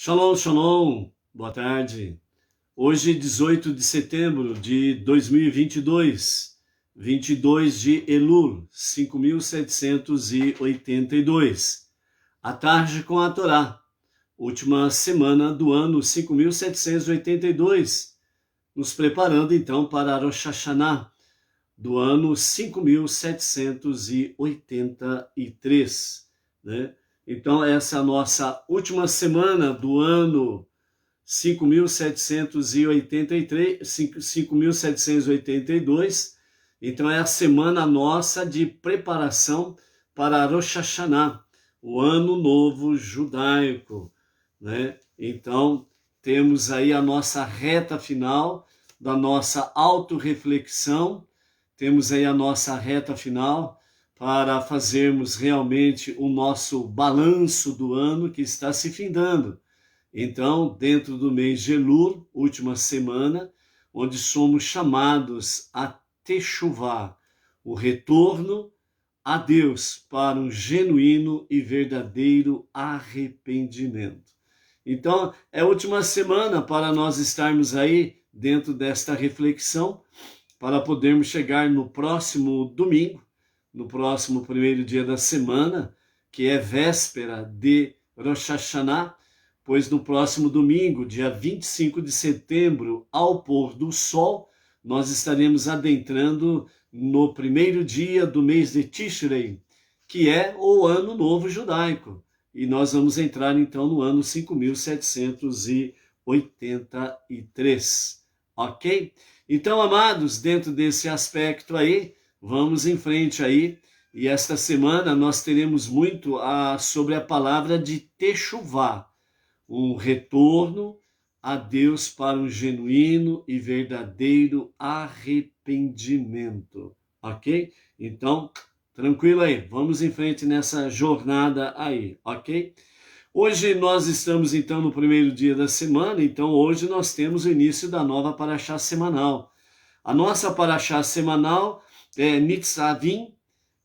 Shalom, shalom, boa tarde. Hoje, 18 de setembro de 2022, 22 de Elul, 5782. A tarde com a Torá, última semana do ano 5782, nos preparando então para Rosh Hashanah, do ano 5783, né? Então, essa é a nossa última semana do ano 5782. Então, é a semana nossa de preparação para Rosh Hashanah, o Ano Novo Judaico, né? Então, temos aí a nossa reta final da nossa autorreflexão, temos aí a nossa reta final para fazermos realmente o nosso balanço do ano que está se findando. Então, dentro do mês de Elul, última semana, onde somos chamados a Teshuvá, o retorno a Deus para um genuíno e verdadeiro arrependimento. Então, é a última semana para nós estarmos aí dentro desta reflexão, para podermos chegar no próximo domingo, no próximo primeiro dia da semana, que é véspera de Rosh Hashanah, pois no próximo domingo, dia 25 de setembro, ao pôr do sol, nós estaremos adentrando no primeiro dia do mês de Tishrei, que é o Ano Novo Judaico. E nós vamos entrar então no ano 5783, ok? Então, amados, dentro desse aspecto aí, vamos em frente aí. E esta semana nós teremos muito sobre a palavra de Teshuvá, um retorno a Deus para um genuíno e verdadeiro arrependimento, ok? Então, tranquilo aí, vamos em frente nessa jornada aí, ok? Hoje nós estamos então no primeiro dia da semana, então hoje nós temos o início da nova paraxá semanal. A nossa paraxá semanal é Nitzavim,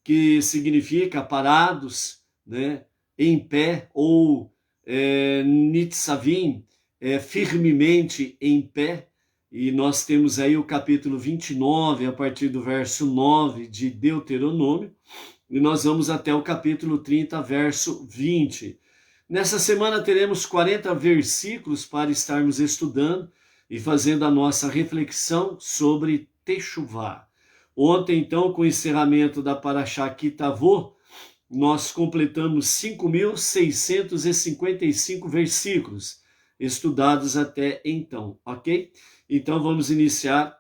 que significa parados, né, em pé, ou Nitzavim, firmemente em pé. E nós temos aí o capítulo 29, a partir do verso 9 de Deuteronômio, e nós vamos até o capítulo 30, verso 20. Nessa semana teremos 40 versículos para estarmos estudando e fazendo a nossa reflexão sobre Teshuvá. Ontem, então, com o encerramento da Paraxá Kitavô, nós completamos 5.655 versículos estudados até então, ok? Então, vamos iniciar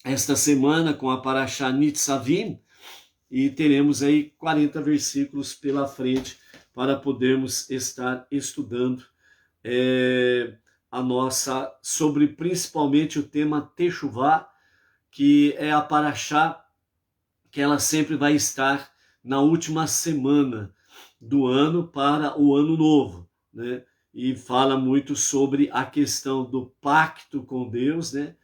esta semana com a Paraxá Nitzavim e teremos aí 40 versículos pela frente para podermos estar estudando a nossa, sobre principalmente o tema Teshuvá, que é a paraxá que ela sempre vai estar na última semana do ano para o ano novo, né? E fala muito sobre a questão do pacto com Deus, né?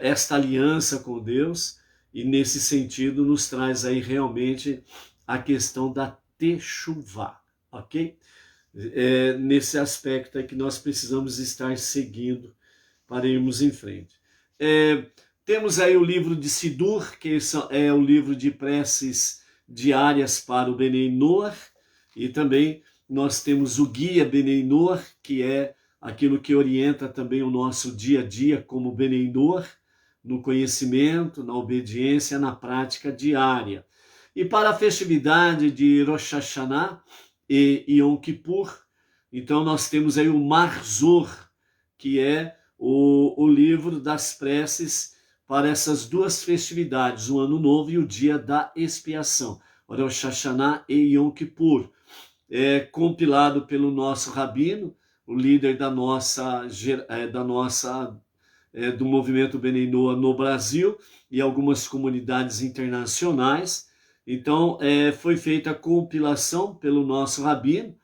Esta aliança com Deus, e nesse sentido nos traz aí realmente a questão da Teshuvá, ok? Nesse aspecto é que nós precisamos estar seguindo para irmos em frente. Temos aí o livro de Sidur, que é o livro de preces diárias para o Benei Noach, e também nós temos o guia Benei Noach, que é aquilo que orienta também o nosso dia a dia como Benei Noach, no conhecimento, na obediência, na prática diária. E para a festividade de Rosh Hashanah e Yom Kippur, então nós temos aí o Marzor, que é o livro das preces para essas duas festividades, o Ano Novo e o Dia da Expiação, Rosh Hashanah e Yom Kippur. Compilado pelo nosso rabino, o líder do movimento Benei Noach no Brasil e algumas comunidades internacionais. Então, foi feita a compilação pelo nosso rabino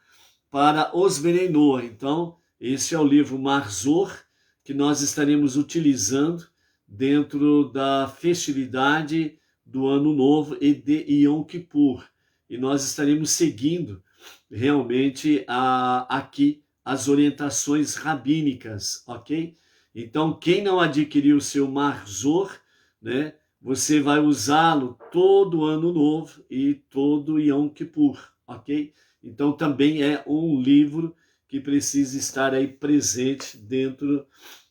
para os Benei Noach. Então, esse é o livro Marzor, que nós estaremos utilizando dentro da festividade do Ano Novo e de Yom Kippur. E nós estaremos seguindo realmente aqui as orientações rabínicas, ok? Então, quem não adquiriu o seu Mahzor, né, você vai usá-lo todo ano novo e todo Yom Kippur, ok? Então, também é um livro que precisa estar aí presente dentro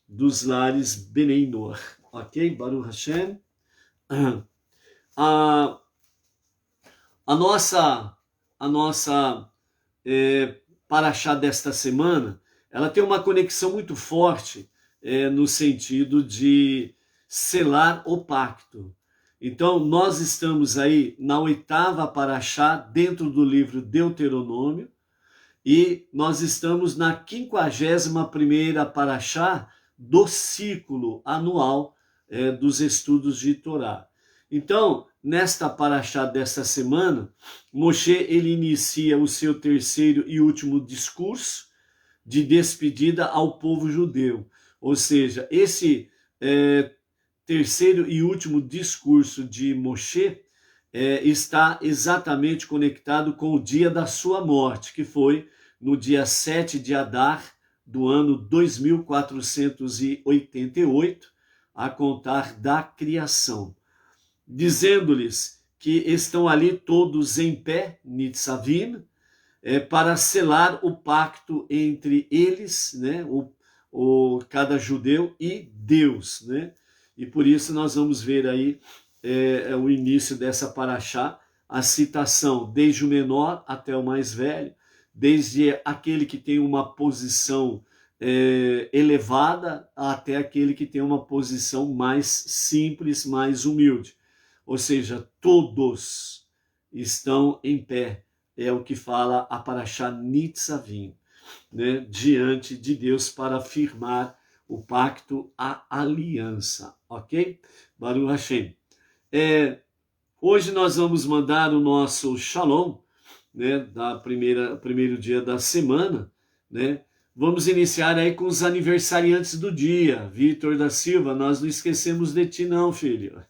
dos lares Benei Noach, ok? Baruch Hashem. A, a nossa paraxá desta semana, ela tem uma conexão muito forte no sentido de selar o pacto. Então, nós estamos aí na 8ª paraxá dentro do livro Deuteronômio e nós estamos na 51ª paraxá do ciclo anual dos estudos de Torá. Então, nesta paraxá desta semana, Moshe ele inicia o seu terceiro e último discurso de despedida ao povo judeu. Ou seja, esse terceiro e último discurso de Moshe está exatamente conectado com o dia da sua morte, que foi no dia 7 de Adar do ano 2488, a contar da criação, dizendo-lhes que estão ali todos em pé, Nitzavim, para selar o pacto entre eles, né, cada judeu e Deus, né? E por isso nós vamos ver aí o início dessa paraxá, a citação desde o menor até o mais velho, desde aquele que tem uma posição elevada até aquele que tem uma posição mais simples, mais humilde. Ou seja, todos estão em pé, é o que fala a paraxá Nitzavim, né, diante de Deus para firmar o pacto, a aliança, ok? Baruch Hashem. Hoje nós vamos mandar o nosso Shalom, né, primeiro dia da semana, né? Vamos iniciar aí com os aniversariantes do dia. Vitor da Silva, nós não esquecemos de ti não, filho.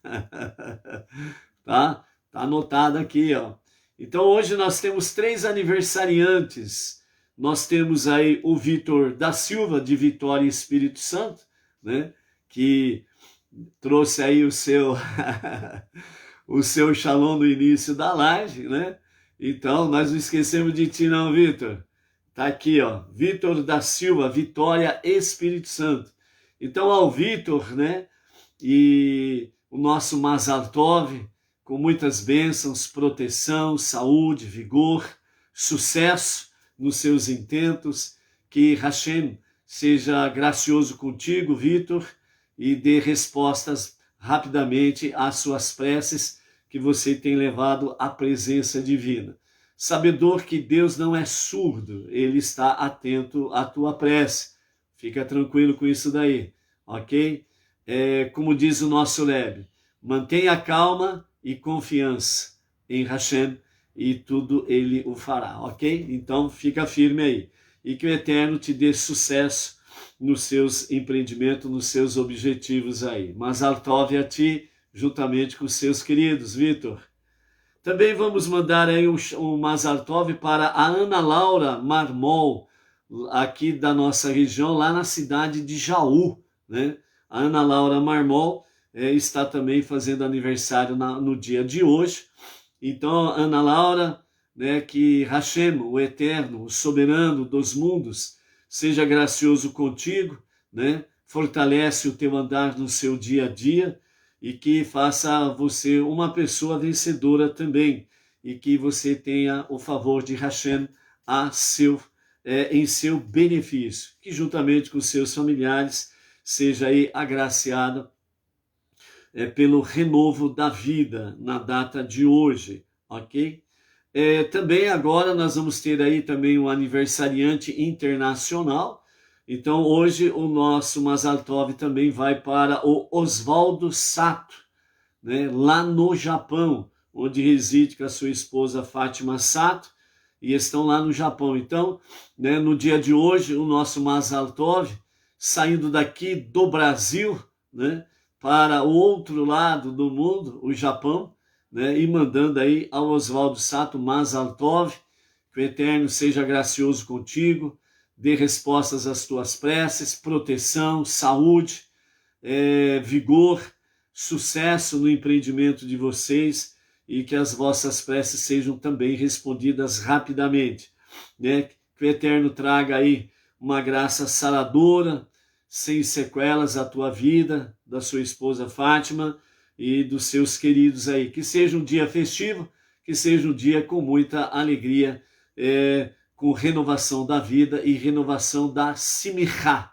Tá anotado aqui, ó. Então hoje nós temos 3 aniversariantes. Nós temos aí o Vitor da Silva, de Vitória e Espírito Santo, né, que trouxe aí o seu o seu Shalom no início da live, né? Então, nós não esquecemos de ti não, Vitor. Tá aqui, ó, Vitor da Silva, Vitória, Espírito Santo. Então, ao Vitor, né, e o nosso Mazal Tov, com muitas bênçãos, proteção, saúde, vigor, sucesso nos seus intentos, que Hashem seja gracioso contigo, Vitor, e dê respostas rapidamente às suas preces que você tem levado à presença divina. Sabedor que Deus não é surdo, Ele está atento à tua prece. Fica tranquilo com isso daí, ok? Como diz o nosso Rebbe, mantenha calma e confiança em Hashem e tudo Ele o fará, ok? Então fica firme aí. E que o Eterno te dê sucesso nos seus empreendimentos, nos seus objetivos aí. Mazal Tov a ti, juntamente com os seus queridos, Vitor. Também vamos mandar aí um Mazal Tov para a Ana Laura Marmol, aqui da nossa região, lá na cidade de Jaú, né? A Ana Laura Marmol está também fazendo aniversário no dia de hoje. Então, Ana Laura, né, que Hashem, o Eterno, o Soberano dos mundos, seja gracioso contigo, né? Fortalece o teu andar no seu dia a dia e que faça você uma pessoa vencedora também e que você tenha o favor de Hashem em seu benefício, que juntamente com seus familiares seja aí agraciado pelo renovo da vida na data de hoje, ok? Também agora nós vamos ter aí também um aniversariante internacional. Então hoje o nosso Mazal Tov também vai para o Oswaldo Sato, né, lá no Japão, onde reside com a sua esposa Fátima Sato, e estão lá no Japão. Então, né, no dia de hoje, o nosso Mazal Tov, saindo daqui do Brasil, né, para o outro lado do mundo, o Japão, né, e mandando aí ao Oswaldo Sato Mazal Tov, que o Eterno seja gracioso contigo, dê respostas às tuas preces, proteção, saúde, vigor, sucesso no empreendimento de vocês e que as vossas preces sejam também respondidas rapidamente, né? Que o Eterno traga aí uma graça saradora, sem sequelas à tua vida, da sua esposa Fátima e dos seus queridos aí. Que seja um dia festivo, que seja um dia com muita alegria, com renovação da vida e renovação da simichá,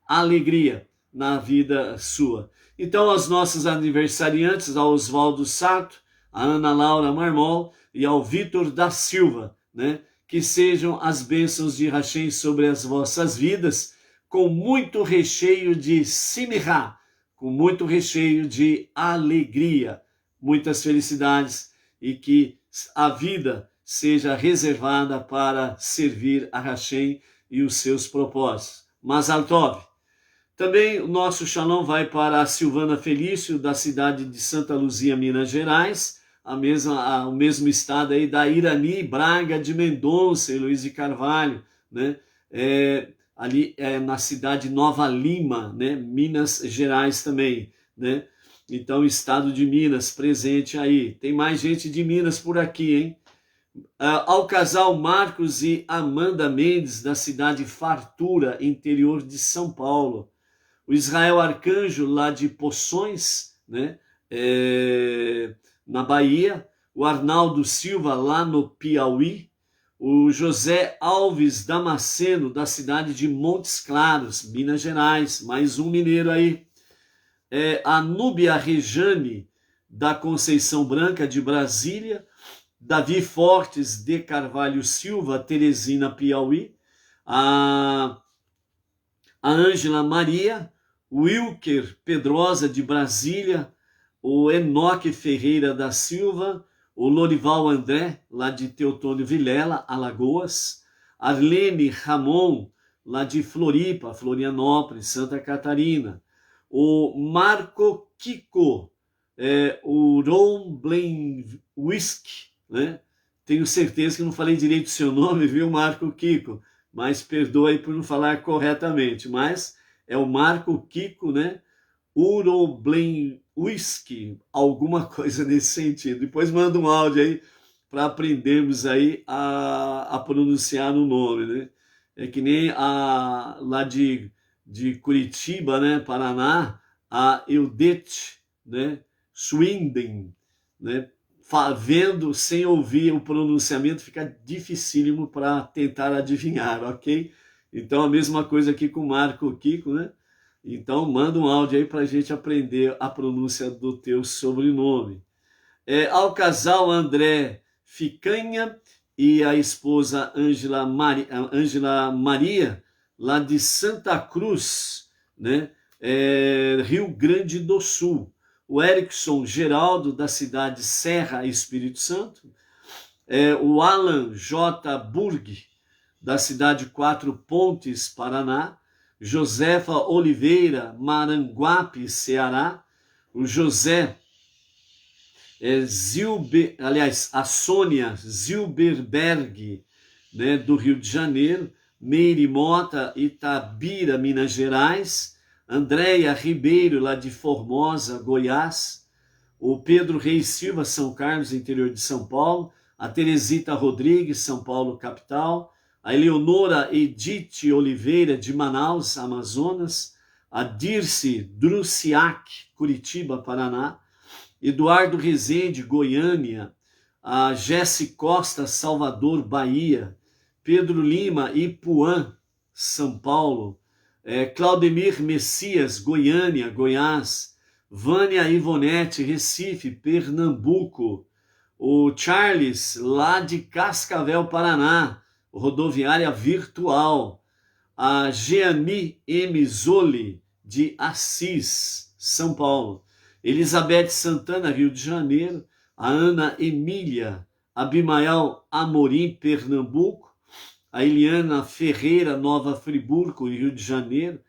alegria na vida sua. Então, aos nossos aniversariantes, ao Oswaldo Sato, a Ana Laura Marmol e ao Vitor da Silva, né? Que sejam as bênçãos de Hashem sobre as vossas vidas, com muito recheio de simichá, com muito recheio de alegria, muitas felicidades e que a vida seja reservada para servir a Hashem e os seus propósitos. Mazal Tov. Também o nosso shalom vai para a Silvana Felício, da cidade de Santa Luzia, Minas Gerais, o mesmo estado aí da Irani Braga de Mendonça, e Luiz de Carvalho, né? Ali na cidade Nova Lima, né? Minas Gerais também, né? Então, estado de Minas presente aí. Tem mais gente de Minas por aqui, hein? Ao casal Marcos e Amanda Mendes, da cidade Fartura, interior de São Paulo. O Israel Arcanjo, lá de Poções, né? Na Bahia. O Arnaldo Silva, lá no Piauí. O José Alves Damasceno, da cidade de Montes Claros, Minas Gerais. Mais um mineiro aí. A Núbia Rejane, da Conceição Branca, de Brasília. Davi Fortes de Carvalho Silva, Teresina, Piauí. A Ângela Maria. Wilker Pedrosa, de Brasília. O Enoque Ferreira da Silva. O Lorival André, lá de Teotônio Vilela, Alagoas. Arlene Ramon, lá de Floripa, Florianópolis, Santa Catarina. O Marco Kiko, o Ron Blenwisk, né? Tenho certeza que não falei direito o seu nome, viu, Marco Kiko? Mas perdoe por não falar corretamente. Mas é o Marco Kiko, né? Uroblenwisk, alguma coisa nesse sentido. Depois manda um áudio aí para aprendermos aí a pronunciar o nome, né? É que nem lá de Curitiba, né, Paraná, a Eudete, né, Swinden, né, vendo sem ouvir o pronunciamento fica dificílimo para tentar adivinhar, ok? Então a mesma coisa aqui com o Marco Kiko, né? Então manda um áudio aí para a gente aprender a pronúncia do teu sobrenome. Ao casal André Ficanha e a esposa Ângela Maria, lá de Santa Cruz, né? Rio Grande do Sul. O Erickson Geraldo, da cidade Serra, Espírito Santo. O Alan J. Burg, da cidade Quatro Pontes, Paraná. Josefa Oliveira, Maranguape, Ceará. O José a Sônia Zilberberg, né, do Rio de Janeiro. Meire Mota, Itabira, Minas Gerais. Andréia Ribeiro, lá de Formosa, Goiás. O Pedro Reis Silva, São Carlos, interior de São Paulo. A Teresita Rodrigues, São Paulo, capital. A Eleonora Edith Oliveira, de Manaus, Amazonas. A Dirce Drusiak, Curitiba, Paraná. Eduardo Rezende, Goiânia. A Jéssica Costa, Salvador, Bahia. Pedro Lima, Ipuã, São Paulo. Claudemir Messias, Goiânia, Goiás. Vânia Ivonete, Recife, Pernambuco. O Charles, lá de Cascavel, Paraná, rodoviária virtual. A Jeani M. Zoli, de Assis, São Paulo. Elizabeth Santana, Rio de Janeiro. A Ana Emília Abimael Amorim, Pernambuco. A Eliana Ferreira, Nova Friburgo, Rio de Janeiro.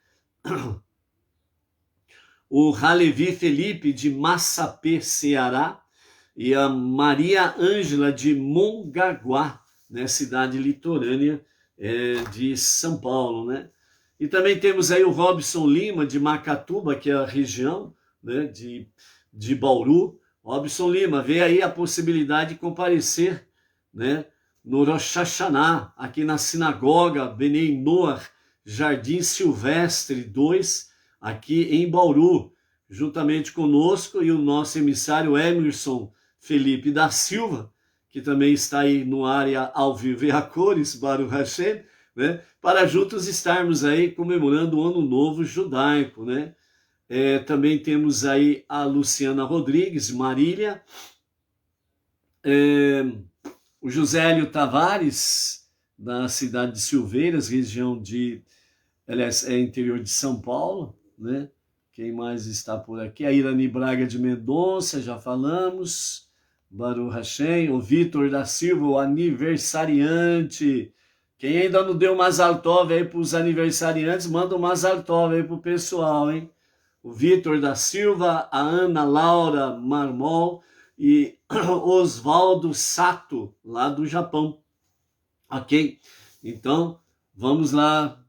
O Ralevi Felipe, de Massapê, Ceará. E a Maria Ângela, de Mongaguá, né, cidade litorânea de São Paulo, né? E também temos aí o Robson Lima, de Macatuba, que é a região, né, de Bauru. Robson Lima, vê aí a possibilidade de comparecer, né, no Rosh Hashanah, aqui na sinagoga Benei Noar, Jardim Silvestre 2, aqui em Bauru, juntamente conosco e o nosso emissário Emerson Felipe da Silva, que também está aí no área ao vivo e a cores, Baruch Hashem, né, para juntos estarmos aí comemorando o Ano Novo Judaico, né? Também temos aí a Luciana Rodrigues, Marília, o Josélio Tavares, da cidade de Silveiras, região de, aliás, interior de São Paulo, né? Quem mais está por aqui? A Irani Braga de Mendonça, já falamos. Baruch Hashem, o Vitor da Silva, o aniversariante. Quem ainda não deu Mazal Tov aí para os aniversariantes, manda um Mazal Tov aí para o pessoal, hein? O Vitor da Silva, a Ana Laura Marmol e Oswaldo Sato, lá do Japão. Ok? Então, vamos lá,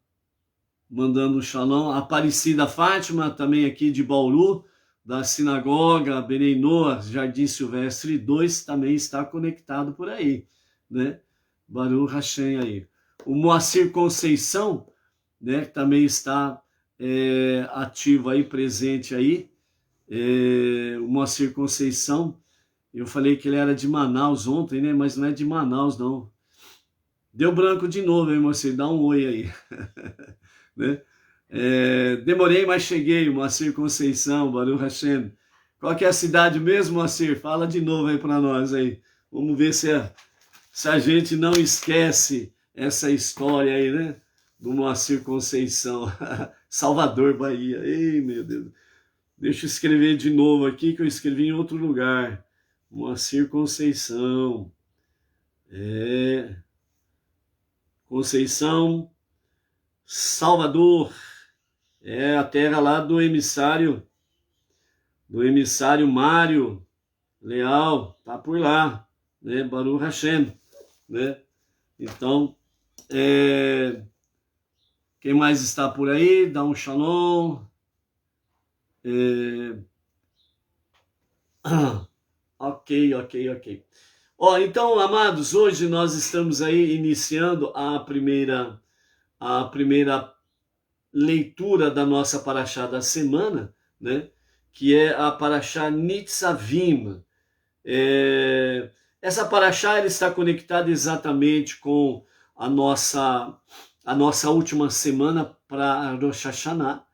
mandando um shalom. Aparecida Fátima, também aqui de Bauru, da sinagoga Benei Noar, Jardim Silvestre 2, também está conectado por aí, né? Baruch Hashem aí. O Moacir Conceição, né, que também está ativo aí, presente aí. O Moacir Conceição, eu falei que ele era de Manaus ontem, né? Mas não é de Manaus, não. Deu branco de novo, hein, Moacir? Dá um oi aí. Né? Demorei, mas cheguei, Moacir Conceição, Baruch Hashem. Qual que é a cidade mesmo, Moacir? Fala de novo aí para nós aí. Vamos ver se a gente não esquece essa história aí, né? Do Moacir Conceição. Salvador, Bahia. Ei, meu Deus. Deixa eu escrever de novo aqui, que eu escrevi em outro lugar. Moacir Conceição. Conceição, Salvador. A terra lá do emissário Mário Leal. Tá por lá, né? Baruch Hashem, né? Então, quem mais está por aí? Dá um shalom. Ok. Então, amados, hoje nós estamos aí iniciando a primeira leitura da nossa paraxá da semana, né? Que é a paraxá Nitzavim. Essa paraxá ela está conectada exatamente com a nossa última semana para Rosh Hashanah,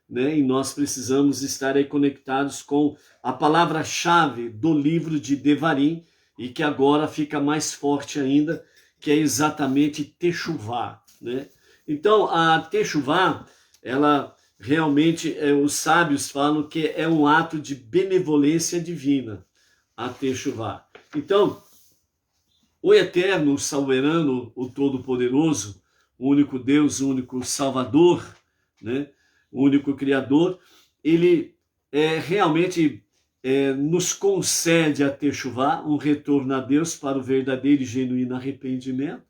né? E nós precisamos estar aí conectados com a palavra-chave do livro de Devarim, e que agora fica mais forte ainda, que é exatamente Teshuvá, né? Então, a Teshuvá, ela realmente, os sábios falam que é um ato de benevolência divina, a Teshuvá. Então, o Eterno, o Soberano, o Todo-Poderoso, o único Deus, o único Salvador, né? O único Criador, ele realmente nos concede a Teshuvá, um retorno a Deus para o verdadeiro e genuíno arrependimento.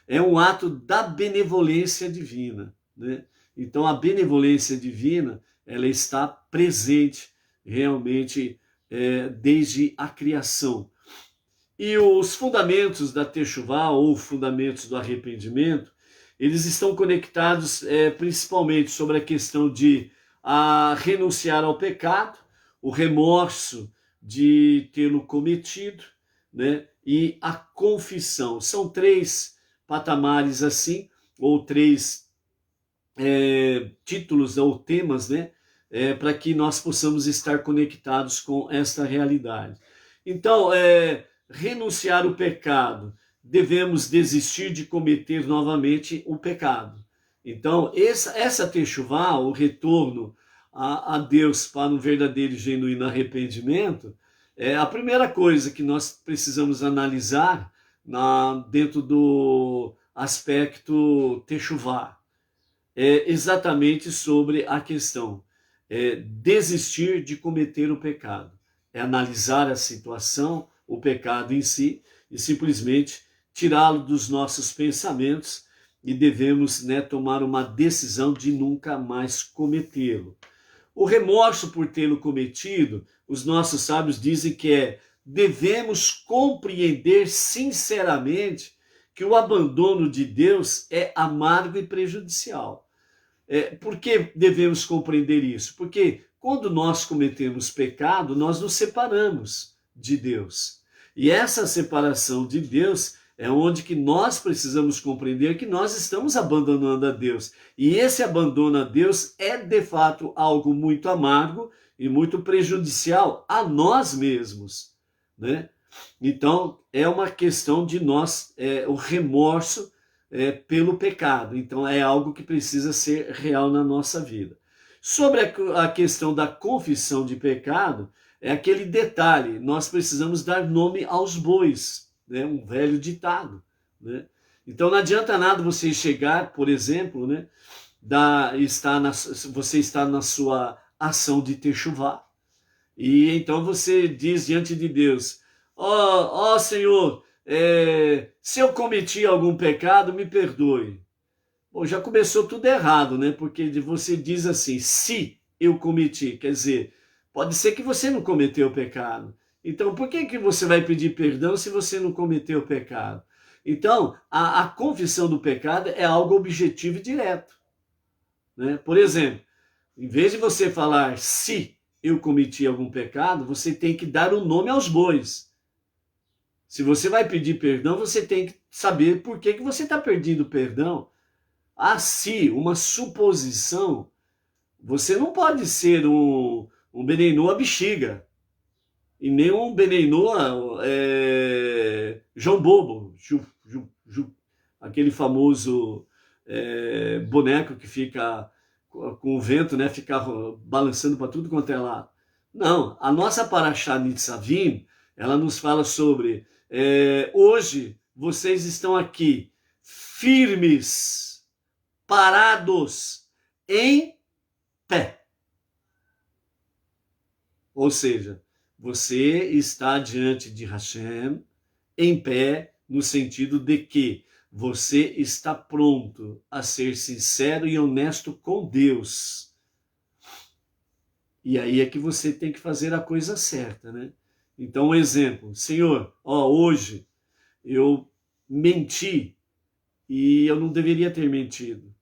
É um ato da benevolência divina, né? Então, a benevolência divina, ela está presente realmente desde a criação. E os fundamentos da Teshuvá, ou fundamentos do arrependimento, eles estão conectados principalmente sobre a questão de renunciar ao pecado, o remorso de tê-lo cometido, né? E a confissão. São três patamares assim, ou três títulos ou temas, né? Para que nós possamos estar conectados com esta realidade. Então, renunciar o pecado, devemos desistir de cometer novamente o pecado. Então, essa Teshuvá, o retorno a Deus para um verdadeiro e genuíno arrependimento, é a primeira coisa que nós precisamos analisar dentro do aspecto Teshuvá. Exatamente sobre a questão desistir de cometer o pecado. É analisar a situação, o pecado em si, e simplesmente tirá-lo dos nossos pensamentos e devemos, né, tomar uma decisão de nunca mais cometê-lo. O remorso por tê-lo cometido, os nossos sábios dizem que devemos compreender sinceramente que o abandono de Deus é amargo e prejudicial. Por que devemos compreender isso? Porque quando nós cometemos pecado, nós nos separamos de Deus. E essa separação de Deus é onde que nós precisamos compreender que nós estamos abandonando a Deus. E esse abandono a Deus é, de fato, algo muito amargo e muito prejudicial a nós mesmos, né? Então, é uma questão de nós, o remorso pelo pecado. Então, é algo que precisa ser real na nossa vida. Sobre a questão da confissão de pecado, é aquele detalhe, nós precisamos dar nome aos bois, né? Um velho ditado, né? Então não adianta nada você chegar, por exemplo, né, você está na sua ação de techuvá, e então você diz diante de Deus, ó Senhor, se eu cometi algum pecado, me perdoe. Bom, já começou tudo errado, né? Porque você diz assim, se eu cometi, quer dizer, pode ser que você não cometeu o pecado. Então, por que você vai pedir perdão se você não cometeu o pecado? Então, a confissão do pecado é algo objetivo e direto, né? Por exemplo, em vez de você falar se eu cometi algum pecado, você tem que dar o nome aos bois. Se você vai pedir perdão, você tem que saber por que você está pedindo perdão. Se uma suposição, você não pode ser um Beneinua bexiga, e nem um Beneinua João Bobo, aquele famoso boneco que fica com o vento, né, fica balançando para tudo quanto é lado. Não, a nossa Parashá Nitzavim, ela nos fala sobre hoje vocês estão aqui firmes, parados, em pé. Ou seja, você está diante de Hashem em pé, no sentido de que você está pronto a ser sincero e honesto com Deus. E aí é que você tem que fazer a coisa certa, né? Então, um exemplo, Senhor, hoje eu menti e eu não deveria ter mentido.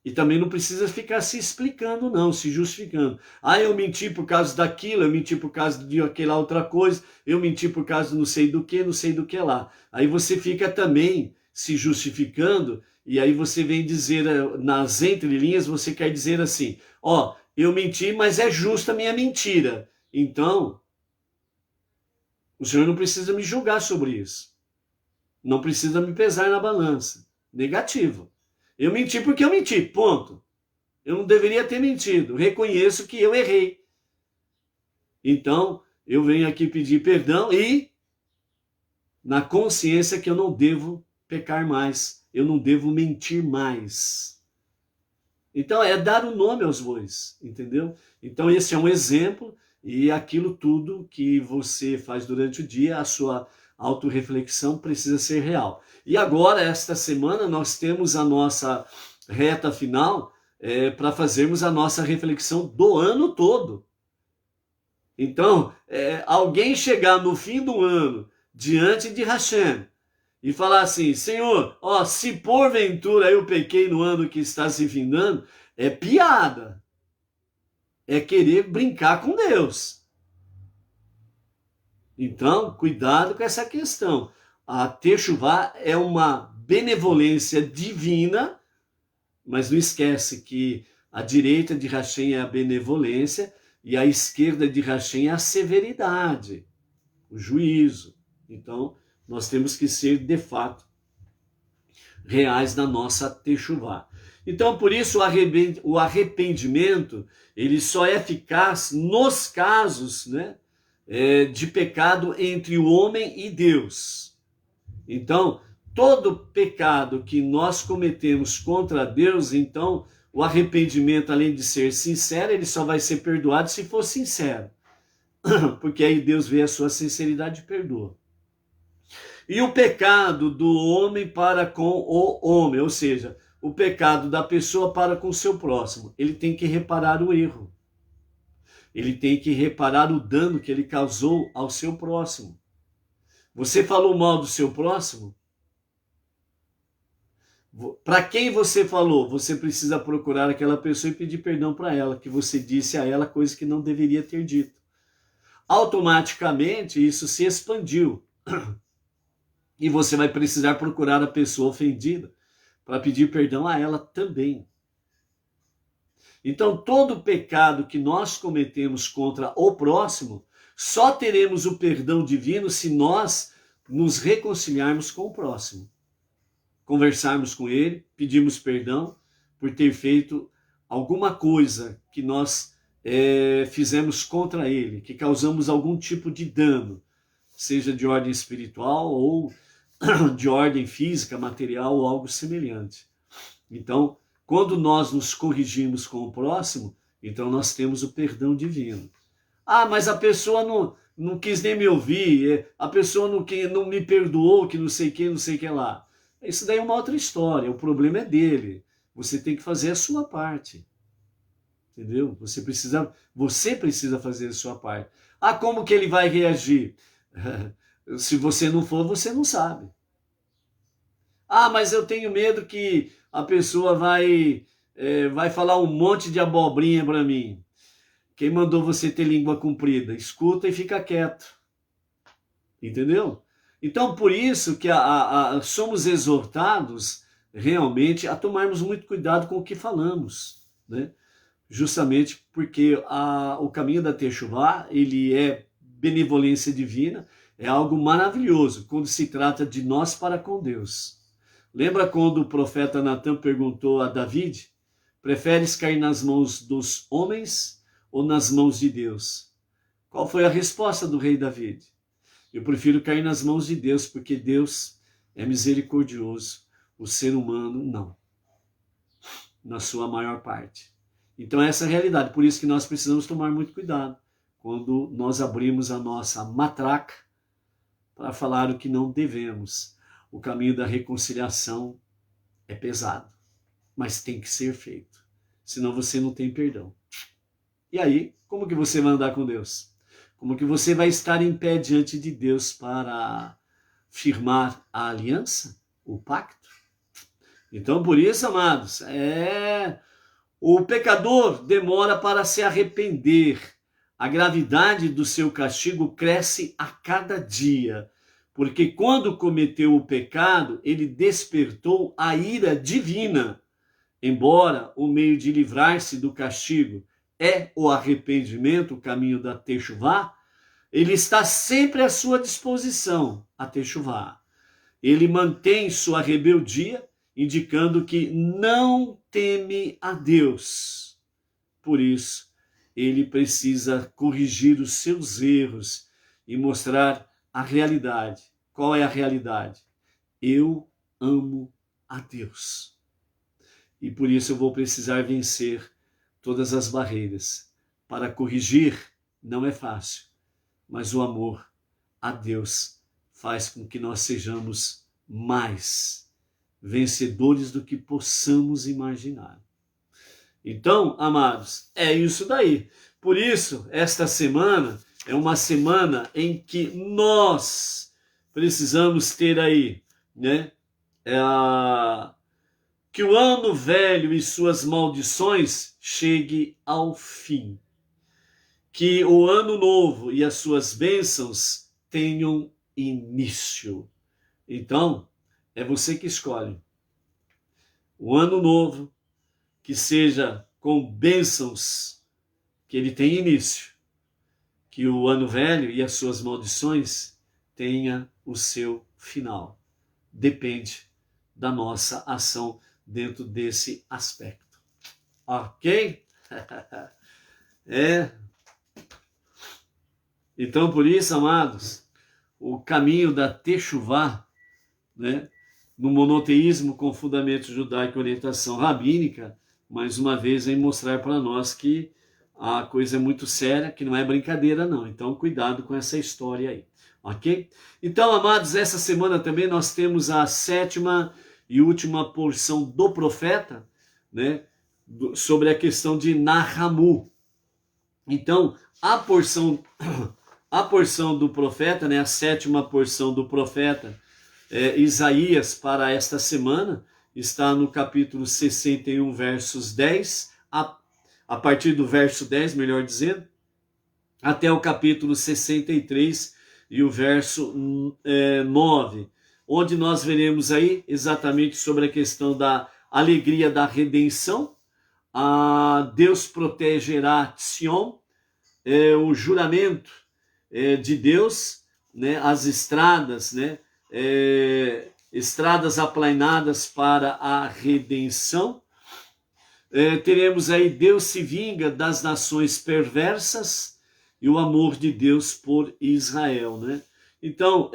E também não precisa ficar se explicando, não, se justificando. Eu menti por causa daquilo, eu menti por causa de aquela outra coisa, eu menti por causa de não sei do que lá. Aí você fica também se justificando, e aí você vem dizer, nas entrelinhas, você quer dizer assim, eu menti, mas é justa a minha mentira. Então, o senhor não precisa me julgar sobre isso. Não precisa me pesar na balança. Negativo. Eu menti porque eu menti, ponto. Eu não deveria ter mentido. Reconheço que eu errei. Então, eu venho aqui pedir perdão e na consciência que eu não devo pecar mais. Eu não devo mentir mais. Então, é dar o nome aos bois, entendeu? Então, esse é um exemplo e aquilo tudo que você faz durante o dia, a sua autorreflexão precisa ser real. E agora, esta semana, nós temos a nossa reta final para fazermos a nossa reflexão do ano todo. Então, alguém chegar no fim do ano, diante de Hashem, e falar assim, Senhor, se porventura eu pequei no ano que está se findando, é piada. É querer brincar com Deus. Então, cuidado com essa questão. A techuvá é uma benevolência divina, mas não esquece que a direita de Hashem é a benevolência e a esquerda de Hashem é a severidade, o juízo. Então, nós temos que ser, de fato, reais na nossa techuvá. Então, por isso, o arrependimento, ele só é eficaz nos casos, né, de pecado entre o homem e Deus. Então, todo pecado que nós cometemos contra Deus, então, o arrependimento, além de ser sincero, ele só vai ser perdoado se for sincero. Porque aí Deus vê a sua sinceridade e perdoa. E o pecado do homem para com o homem, ou seja, o pecado da pessoa para com o seu próximo. Ele tem que reparar o erro. Ele tem que reparar o dano que ele causou ao seu próximo. Você falou mal do seu próximo? Para quem você falou, você precisa procurar aquela pessoa e pedir perdão para ela, que você disse a ela coisa que não deveria ter dito. Automaticamente isso se expandiu. E você vai precisar procurar a pessoa ofendida para pedir perdão a ela também. Então, todo pecado que nós cometemos contra o próximo, só teremos o perdão divino se nós nos reconciliarmos com o próximo. Conversarmos com ele, pedirmos perdão por ter feito alguma coisa que nós fizemos contra ele, que causamos algum tipo de dano, seja de ordem espiritual ou de ordem física, material ou algo semelhante. Então, quando nós nos corrigimos com o próximo, então nós temos o perdão divino. Ah, mas a pessoa não quis nem me ouvir, a pessoa não me perdoou, que não sei o que lá. Isso daí é uma outra história, o problema é dele. Você tem que fazer a sua parte. Entendeu? Você precisa fazer a sua parte. Ah, como que ele vai reagir? Se você não for, você não sabe. Ah, mas eu tenho medo que a pessoa vai falar um monte de abobrinha para mim. Quem mandou você ter língua comprida? Escuta e fica quieto. Entendeu? Então, por isso que somos exortados realmente a tomarmos muito cuidado com o que falamos, né? Justamente porque o caminho da Techuvá, ele é benevolência divina, é algo maravilhoso quando se trata de nós para com Deus. Lembra quando o profeta Natan perguntou a David, preferes cair nas mãos dos homens ou nas mãos de Deus? Qual foi a resposta do rei David? Eu prefiro cair nas mãos de Deus, porque Deus é misericordioso, o ser humano não, na sua maior parte. Então essa é a realidade, por isso que nós precisamos tomar muito cuidado quando nós abrimos a nossa matraca para falar o que não devemos. O caminho da reconciliação é pesado, mas tem que ser feito, senão você não tem perdão. E aí, como que você vai andar com Deus? Como que você vai estar em pé diante de Deus para firmar a aliança, o pacto? Então, por isso, amados, o pecador demora para se arrepender. A gravidade do seu castigo cresce a cada dia, porque quando cometeu o pecado, ele despertou a ira divina. Embora o meio de livrar-se do castigo é o arrependimento, o caminho da Techuvá, ele está sempre à sua disposição, a Techuvá. Ele mantém sua rebeldia, indicando que não teme a Deus. Por isso, ele precisa corrigir os seus erros e mostrar a realidade. Qual é a realidade? Eu amo a Deus. E por isso eu vou precisar vencer todas as barreiras. Para corrigir não é fácil, mas o amor a Deus faz com que nós sejamos mais vencedores do que possamos imaginar. Então, amados, é isso daí. Por isso, esta semana é uma semana em que nós precisamos ter aí, né? Que o ano velho e suas maldições chegue ao fim. Que o ano novo e as suas bênçãos tenham início. Então, é você que escolhe. O ano novo, que seja com bênçãos, que ele tenha início. Que o ano velho e as suas maldições tenha o seu final. Depende da nossa ação dentro desse aspecto. Ok? Então, por isso, amados, o caminho da Techuvá, né, no monoteísmo com fundamento judaico e orientação rabínica, mais uma vez vem mostrar para nós que a coisa é muito séria, que não é brincadeira não. Então, cuidado com essa história aí. ok? Então, amados, essa semana também nós temos a 7ª e última porção do profeta, né? Sobre a questão de Nahamu. Então, a porção do profeta, né? A 7ª porção do profeta Isaías para esta semana está no capítulo 61, versos 10, a partir do verso 10, melhor dizendo, até o capítulo 63 e o verso 9, onde nós veremos aí exatamente sobre a questão da alegria da redenção. Deus protegerá Sion, o juramento de Deus, né, as estradas, né, estradas aplanadas para a redenção. Teremos aí Deus se vinga das nações perversas e o amor de Deus por Israel, né? Então,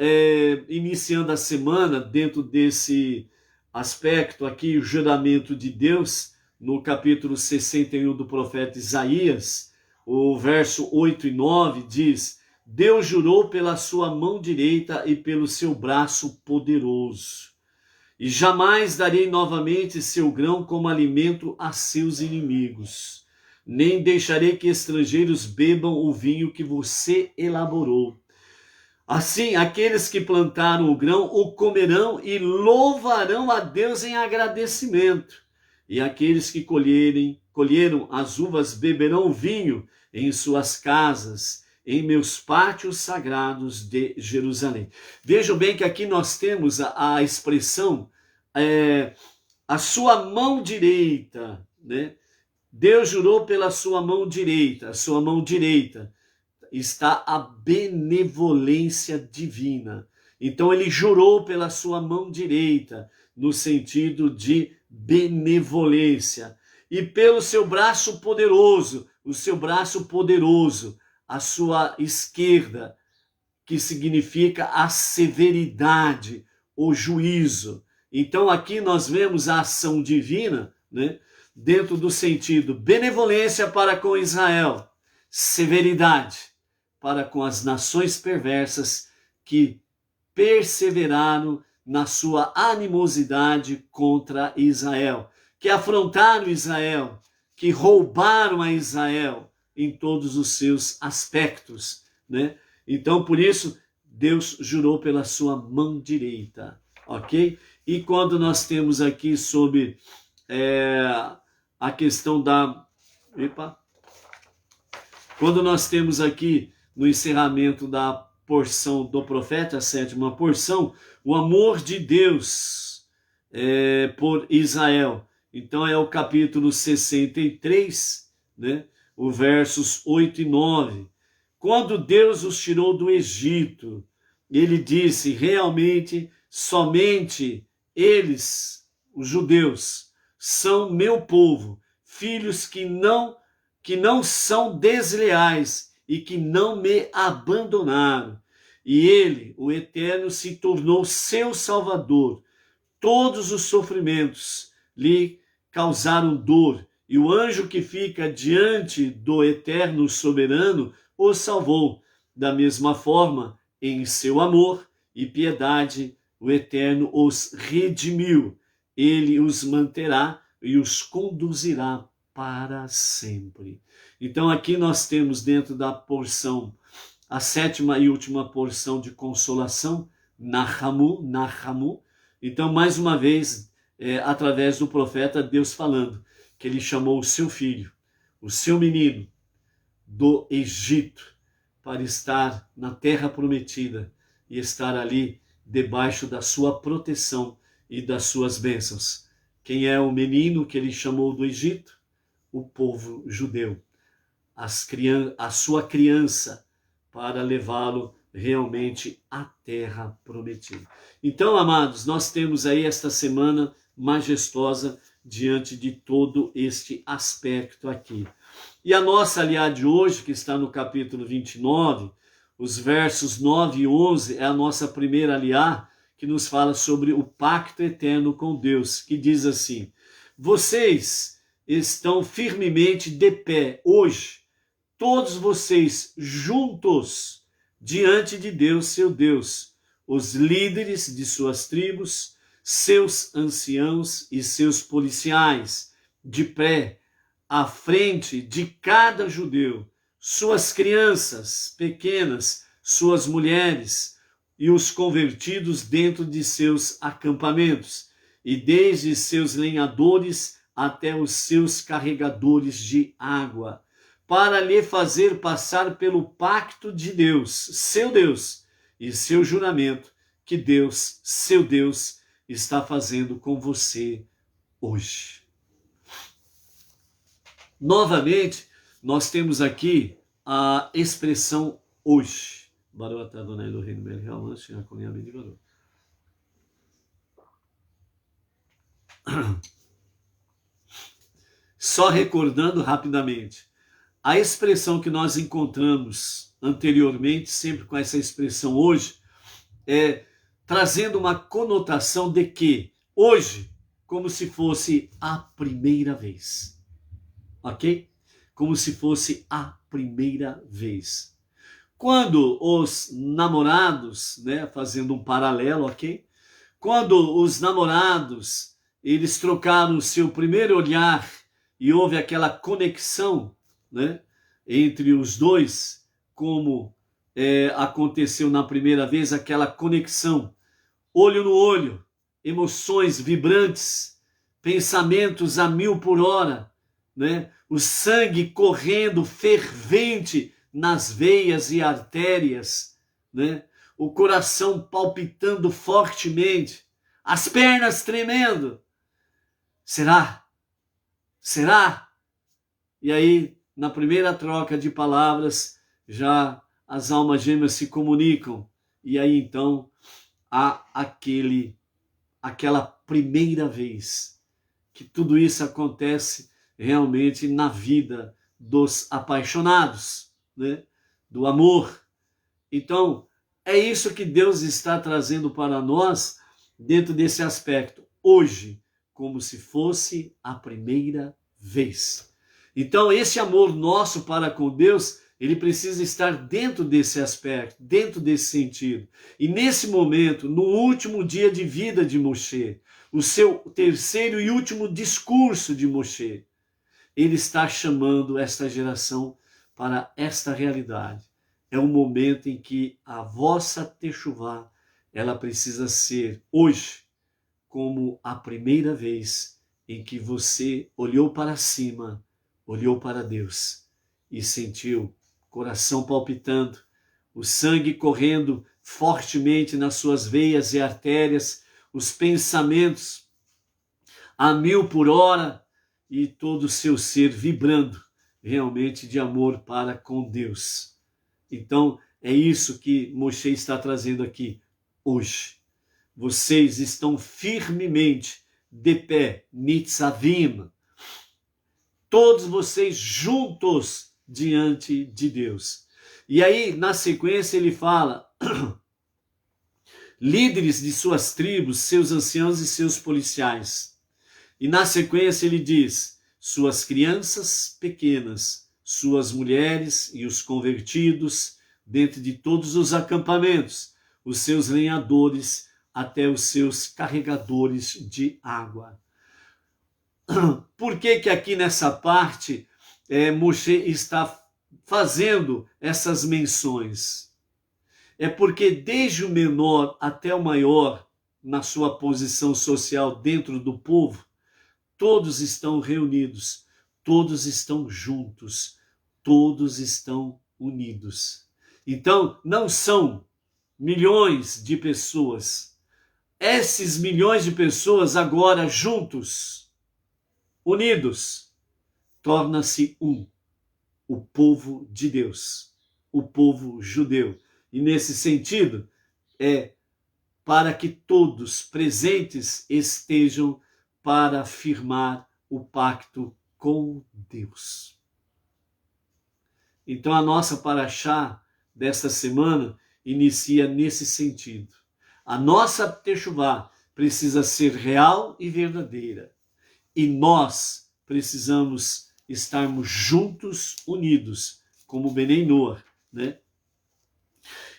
iniciando a semana dentro desse aspecto aqui, o juramento de Deus, no capítulo 61 do profeta Isaías, o verso 8 e 9 diz: Deus jurou pela sua mão direita e pelo seu braço poderoso. E jamais darei novamente seu grão como alimento a seus inimigos. Nem deixarei que estrangeiros bebam o vinho que você elaborou. Assim, aqueles que plantaram o grão o comerão e louvarão a Deus em agradecimento. E aqueles que colheram as uvas beberão vinho em suas casas, em meus pátios sagrados de Jerusalém. Vejam bem que aqui nós temos a expressão, a sua mão direita, né? Deus jurou pela sua mão direita, a sua mão direita está a benevolência divina. Então ele jurou pela sua mão direita, no sentido de benevolência. E pelo seu braço poderoso, o seu braço poderoso, a sua esquerda, que significa a severidade, o juízo. Então aqui nós vemos a ação divina, né, dentro do sentido benevolência para com Israel, severidade para com as nações perversas que perseveraram na sua animosidade contra Israel, que afrontaram Israel, que roubaram a Israel em todos os seus aspectos, né? Então, por isso, Deus jurou pela sua mão direita, ok? E quando nós temos aqui sobre a questão da... Quando nós temos aqui no encerramento da porção do profeta, a 7ª porção, o amor de Deus por Israel. Então é o capítulo 63, né? O versos 8 e 9. Quando Deus os tirou do Egito, ele disse, realmente, somente eles, os judeus, são meu povo, filhos que não são desleais e que não me abandonaram. E ele, o Eterno, se tornou seu Salvador. Todos os sofrimentos lhe causaram dor, e o anjo que fica diante do Eterno Soberano o salvou. Da mesma forma, em seu amor e piedade, o Eterno os redimiu. Ele os manterá e os conduzirá para sempre. Então aqui nós temos dentro da porção, a 7ª e última porção de consolação, Nahamu. Então, mais uma vez, através do profeta, Deus falando que ele chamou o seu filho, o seu menino, do Egito, para estar na terra prometida e estar ali debaixo da sua proteção e das suas bênçãos. Quem é o menino que ele chamou do Egito? O povo judeu, a sua criança, para levá-lo realmente à terra prometida. Então, amados, nós temos aí esta semana majestosa diante de todo este aspecto aqui. E a nossa aliá de hoje, que está no capítulo 29, os versos 9 e 11, é a nossa primeira aliá, que nos fala sobre o pacto eterno com Deus, que diz assim: vocês estão firmemente de pé hoje, todos vocês juntos, diante de Deus, seu Deus, os líderes de suas tribos, seus anciãos e seus policiais, de pé, à frente de cada judeu, suas crianças pequenas, suas mulheres e os convertidos dentro de seus acampamentos, e desde seus lenhadores até os seus carregadores de água, para lhe fazer passar pelo pacto de Deus, seu Deus, e seu juramento que Deus, seu Deus, está fazendo com você hoje. Novamente, nós temos aqui a expressão hoje. Só recordando rapidamente, a expressão que nós encontramos anteriormente, sempre com essa expressão hoje, é trazendo uma conotação de que hoje, como se fosse a primeira vez. Ok? Como se fosse a primeira vez. Quando os namorados, fazendo um paralelo, ok? Quando os namorados, eles trocaram o seu primeiro olhar e houve aquela conexão, entre os dois, como aconteceu na primeira vez, aquela conexão, olho no olho, emoções vibrantes, pensamentos a 1000 por hora, o sangue correndo fervente nas veias e artérias, o coração palpitando fortemente, as pernas tremendo. Será? Será? E aí, na primeira troca de palavras, já as almas gêmeas se comunicam. E aí, então, há aquela primeira vez que tudo isso acontece realmente na vida dos apaixonados, do amor. Então, é isso que Deus está trazendo para nós dentro desse aspecto, hoje, como se fosse a primeira vez. Então, esse amor nosso para com Deus, ele precisa estar dentro desse aspecto, dentro desse sentido. E nesse momento, no último dia de vida de Moshe, o seu terceiro e último discurso de Moshe, ele está chamando esta geração para esta realidade. É o momento em que a vossa techuvá, ela precisa ser hoje como a primeira vez em que você olhou para cima, olhou para Deus e sentiu o coração palpitando, o sangue correndo fortemente nas suas veias e artérias, os pensamentos a 1000 por hora, e todo o seu ser vibrando realmente de amor para com Deus. Então, é isso que Moshe está trazendo aqui hoje. Vocês estão firmemente de pé, nitzavim, todos vocês juntos diante de Deus. E aí, na sequência, ele fala, líderes de suas tribos, seus anciãos e seus policiais. E na sequência ele diz, suas crianças pequenas, suas mulheres e os convertidos, dentro de todos os acampamentos, os seus lenhadores, até os seus carregadores de água. Por que que aqui nessa parte Moshe está fazendo essas menções? É porque desde o menor até o maior, na sua posição social dentro do povo, todos estão reunidos, todos estão juntos, todos estão unidos. Então, não são milhões de pessoas. Esses milhões de pessoas agora juntos, unidos, torna-se um, o povo de Deus, o povo judeu. E nesse sentido, é para que todos presentes estejam para firmar o pacto com Deus. Então a nossa paraxá desta semana inicia nesse sentido. A nossa techuvá precisa ser real e verdadeira. E nós precisamos estarmos juntos, unidos, como Benei Noah,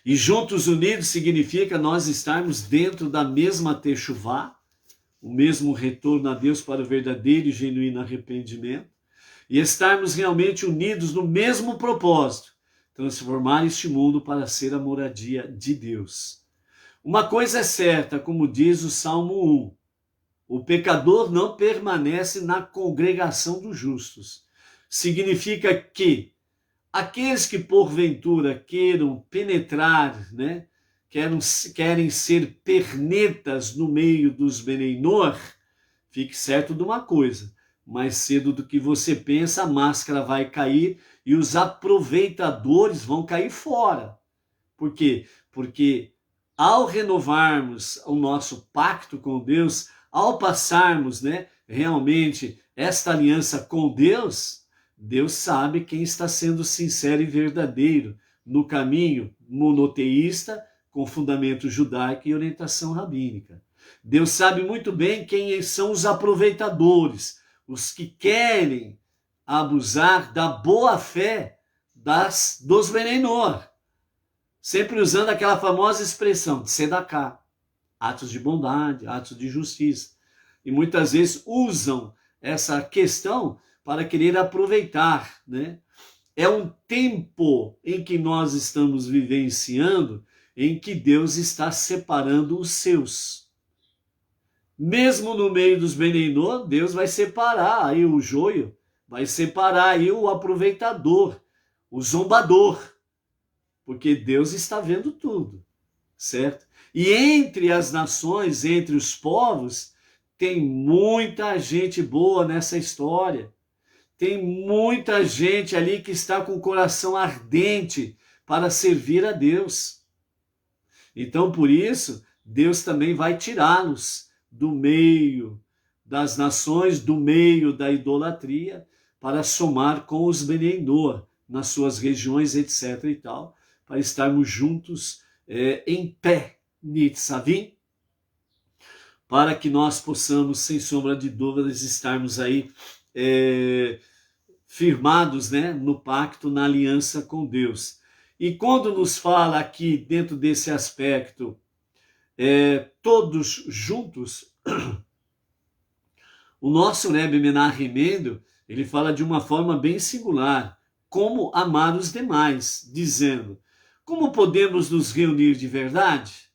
E juntos unidos significa nós estarmos dentro da mesma techuvá, o mesmo retorno a Deus para o verdadeiro e genuíno arrependimento, e estarmos realmente unidos no mesmo propósito, transformar este mundo para ser a moradia de Deus. Uma coisa é certa, como diz o Salmo 1, o pecador não permanece na congregação dos justos. Significa que aqueles que porventura queiram penetrar, né, querem ser pernetas no meio dos Beneinor, fique certo de uma coisa, mais cedo do que você pensa, a máscara vai cair e os aproveitadores vão cair fora. Por quê? Porque ao renovarmos o nosso pacto com Deus, ao passarmos, né, realmente esta aliança com Deus, Deus sabe quem está sendo sincero e verdadeiro no caminho monoteísta com fundamento judaico e orientação rabínica. Deus sabe muito bem quem são os aproveitadores, os que querem abusar da boa-fé dos Beneinor, sempre usando aquela famosa expressão de tzedakah, atos de bondade, atos de justiça. E muitas vezes usam essa questão para querer aproveitar, né? É um tempo em que nós estamos vivenciando, em que Deus está separando os seus. Mesmo no meio dos Beneinor, Deus vai separar aí o joio, vai separar aí o aproveitador, o zombador, porque Deus está vendo tudo, certo? E entre as nações, entre os povos, tem muita gente boa nessa história. Tem muita gente ali que está com o coração ardente para servir a Deus. Então, por isso, Deus também vai tirá-los do meio das nações, do meio da idolatria, para somar com os Beneinor nas suas regiões, etc. e tal, para estarmos juntos em pé, Nitzavim, para que nós possamos, sem sombra de dúvidas, estarmos aí firmados, né, no pacto, na aliança com Deus. E quando nos fala aqui, dentro desse aspecto, todos juntos, o nosso Rebbe Menachem Mendel, ele fala de uma forma bem singular, como amar os demais, dizendo, como podemos nos reunir de verdade?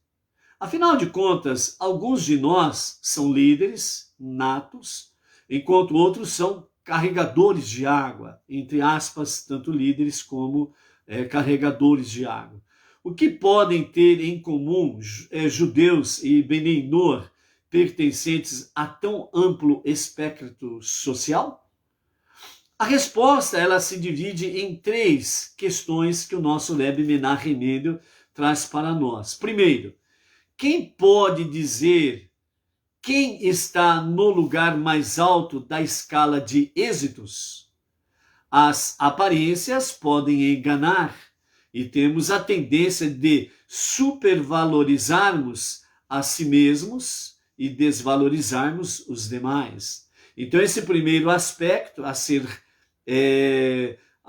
Afinal de contas, alguns de nós são líderes natos, enquanto outros são carregadores de água, entre aspas, tanto líderes como carregadores de água. O que podem ter em comum judeus e Beneinor pertencentes a tão amplo espectro social? A resposta, ela se divide em 3 questões que o nosso Rebbe Menachem Mendel traz para nós. Primeiro, quem pode dizer quem está no lugar mais alto da escala de êxitos? As aparências podem enganar e temos a tendência de supervalorizarmos a si mesmos e desvalorizarmos os demais. Então, esse primeiro aspecto a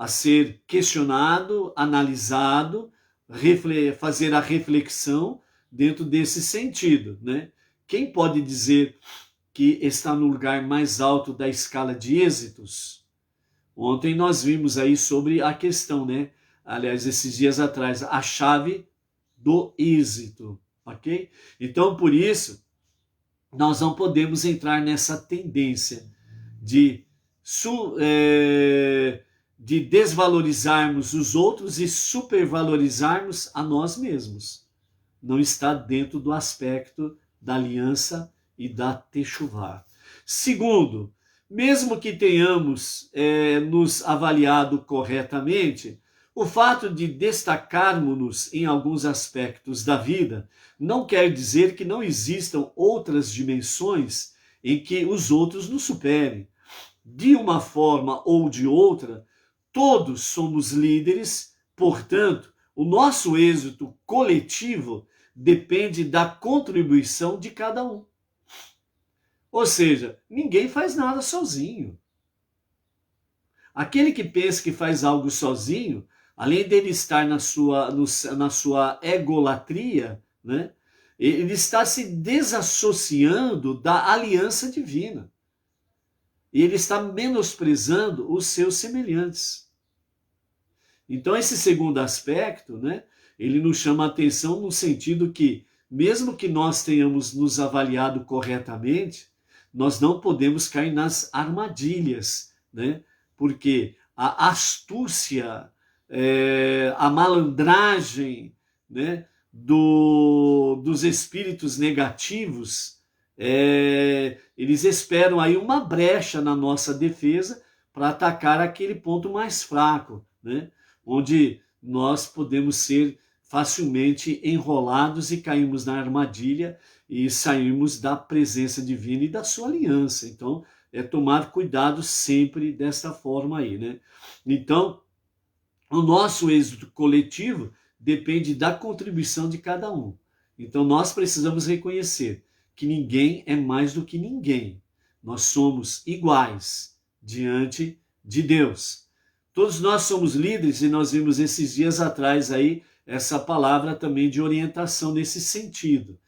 ser questionado, analisado, fazer a reflexão dentro desse sentido, né? Quem pode dizer que está no lugar mais alto da escala de êxitos? Ontem nós vimos aí sobre a questão, né? Aliás, esses dias atrás, a chave do êxito, ok? Então, por isso, nós não podemos entrar nessa tendência de desvalorizarmos os outros e supervalorizarmos a nós mesmos. Não está dentro do aspecto da aliança e da techuvá. Segundo, mesmo que tenhamos nos avaliado corretamente, o fato de destacarmos-nos em alguns aspectos da vida não quer dizer que não existam outras dimensões em que os outros nos superem. De uma forma ou de outra, todos somos líderes, portanto, o nosso êxito coletivo depende da contribuição de cada um. Ou seja, ninguém faz nada sozinho. Aquele que pensa que faz algo sozinho além dele estar na sua egolatria, né, ele está se desassociando da aliança divina. E ele está menosprezando os seus semelhantes. Então, esse segundo aspecto, né, ele nos chama a atenção no sentido que, mesmo que nós tenhamos nos avaliado corretamente, nós não podemos cair nas armadilhas, né? Porque a astúcia, a malandragem, né, dos espíritos negativos, eles esperam aí uma brecha na nossa defesa para atacar aquele ponto mais fraco, né? Onde nós podemos ser facilmente enrolados e caímos na armadilha e saímos da presença divina e da sua aliança. Então, tomar cuidado sempre desta forma aí, né? Então, o nosso êxito coletivo depende da contribuição de cada um. Então, nós precisamos reconhecer que ninguém é mais do que ninguém. Nós somos iguais diante de Deus. Todos nós somos líderes e nós vimos esses dias atrás aí essa palavra também de orientação nesse sentido.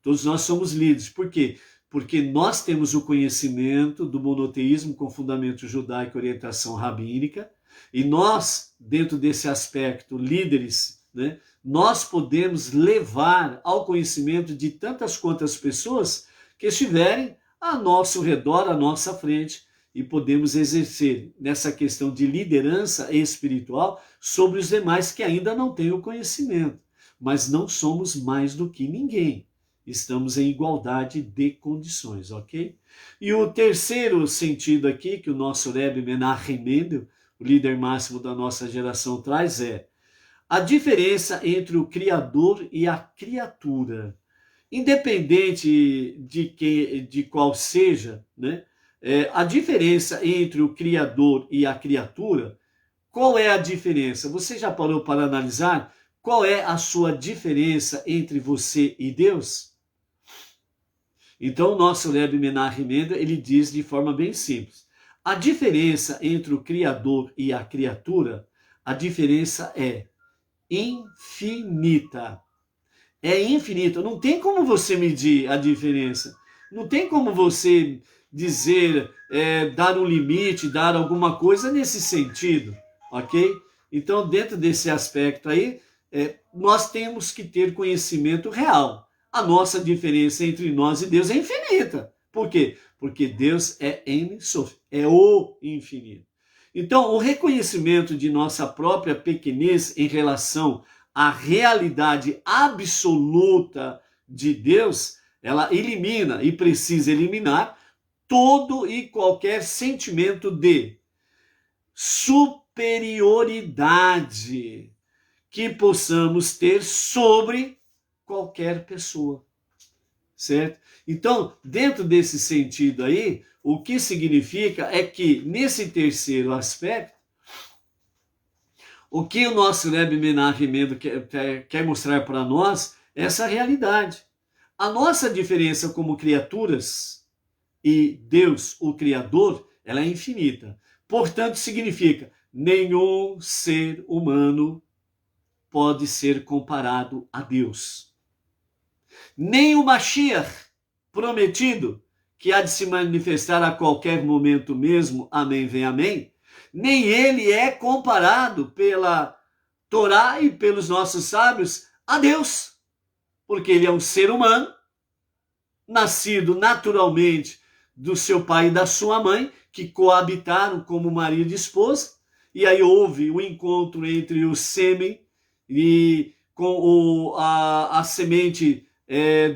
Todos nós somos líderes. Por quê? Porque nós temos o conhecimento do monoteísmo com fundamento judaico e orientação rabínica, e nós, dentro desse aspecto, líderes, né, nós podemos levar ao conhecimento de tantas quantas pessoas que estiverem a nosso redor, à nossa frente, e podemos exercer nessa questão de liderança espiritual sobre os demais que ainda não têm o conhecimento. Mas não somos mais do que ninguém. Estamos em igualdade de condições, ok? E o terceiro sentido aqui que o nosso Rebbe Menachem Mendel, o líder máximo da nossa geração, traz é a diferença entre o Criador e a criatura. Independente de qual seja, né, a diferença entre o Criador e a criatura, qual é a diferença? Você já parou para analisar qual é a sua diferença entre você e Deus? Então, o nosso Rebbe Menachem Mendel, ele diz de forma bem simples. A diferença entre o Criador e a criatura, a diferença é infinita. É infinita. Não tem como você medir a diferença. Não tem como você dizer, dar um limite, dar alguma coisa nesse sentido, ok? Então, dentro desse aspecto aí, nós temos que ter conhecimento real. A nossa diferença entre nós e Deus é infinita. Por quê? Porque Deus é Ein Sof, é o infinito. Então, o reconhecimento de nossa própria pequenez em relação à realidade absoluta de Deus, ela elimina e precisa eliminar todo e qualquer sentimento de superioridade que possamos ter sobre qualquer pessoa, certo? Então, dentro desse sentido aí, o que significa é que, nesse terceiro aspecto, o que o nosso Rebbe Menachem Mendel quer mostrar para nós é essa realidade. A nossa diferença como criaturas e Deus, o Criador, ela é infinita. Portanto, significa, nenhum ser humano pode ser comparado a Deus. Nem o Mashiach prometido, que há de se manifestar a qualquer momento mesmo, amém, vem amém, nem ele é comparado pela Torá e pelos nossos sábios a Deus, porque ele é um ser humano, nascido naturalmente do seu pai e da sua mãe, que coabitaram como marido e esposa, e aí houve o encontro entre o sêmen e com a semente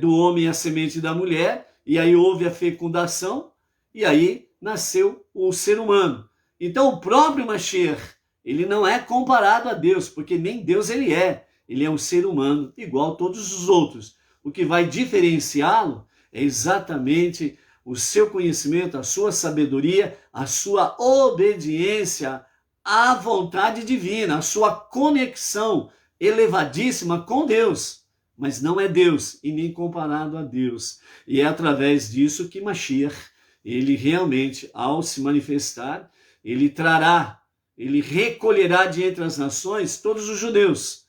do homem e a semente da mulher, e aí houve a fecundação, e aí nasceu o ser humano. Então o próprio Mashiach, ele não é comparado a Deus, porque nem Deus ele é um ser humano, igual a todos os outros. O que vai diferenciá-lo é exatamente o seu conhecimento, a sua sabedoria, a sua obediência à vontade divina, a sua conexão elevadíssima com Deus. Mas não é Deus e nem comparado a Deus. E é através disso que Mashiach, ele realmente, ao se manifestar, ele trará ele recolherá de entre as nações todos os judeus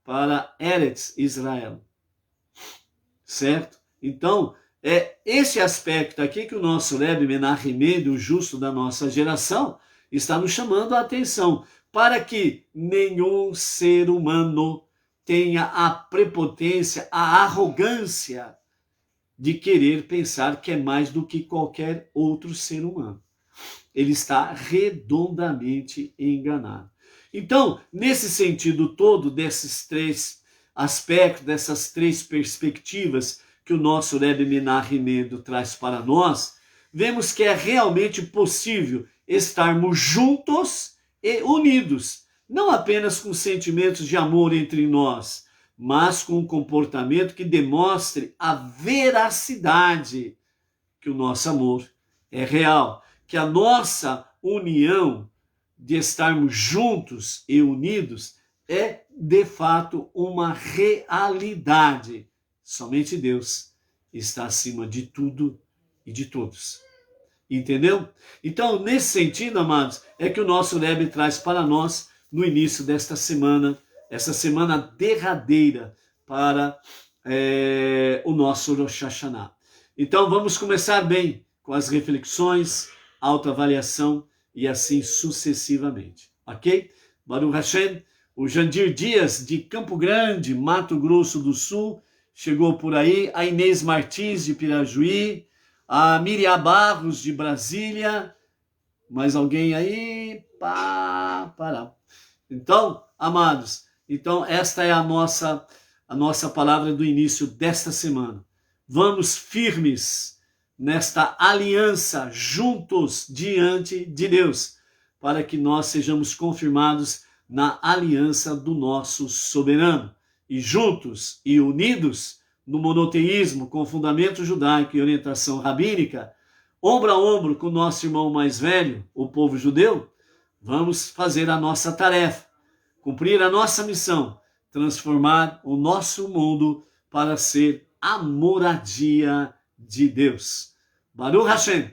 para Eretz Israel. Certo? Então, é esse aspecto aqui que o nosso Rebbe Menachem Mendel, o justo da nossa geração, está nos chamando a atenção, para que nenhum ser humano tenha a prepotência, a arrogância de querer pensar que é mais do que qualquer outro ser humano. Ele está redondamente enganado. Então, nesse sentido todo, desses três aspectos, dessas três perspectivas que o nosso Rebbe Menachem Mendel traz para nós, vemos que é realmente possível estarmos juntos e unidos, não apenas com sentimentos de amor entre nós, mas com um comportamento que demonstre a veracidade que o nosso amor é real, que a nossa união de estarmos juntos e unidos é de fato uma realidade. Somente Deus está acima de tudo e de todos. Entendeu? Então, nesse sentido, amados, é que o nosso Rebbe traz para nós no início desta semana, essa semana derradeira para o nosso Rosh Hashanah. Então, vamos começar bem com as reflexões, autoavaliação e assim sucessivamente. Ok? Baruch Hashem, o Jandir Dias de Campo Grande, Mato Grosso do Sul, chegou por aí, a Inês Martins de Pirajuí, a Miriam Barros de Brasília, mais alguém aí? Pará. Então, amados, então esta é a nossa palavra do início desta semana. Vamos firmes nesta aliança, juntos diante de Deus, para que nós sejamos confirmados na aliança do nosso soberano. E juntos e unidos no monoteísmo com fundamento judaico e orientação rabínica, ombro a ombro com o nosso irmão mais velho, o povo judeu, vamos fazer a nossa tarefa, cumprir a nossa missão, transformar o nosso mundo para ser a moradia de Deus. Baruch Hashem.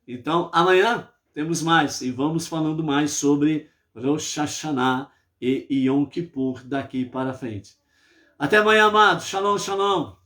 Então, amanhã temos mais e vamos falando mais sobre Rosh Hashanah e Yom Kippur daqui para frente. Até amanhã, amados. Shalom, shalom.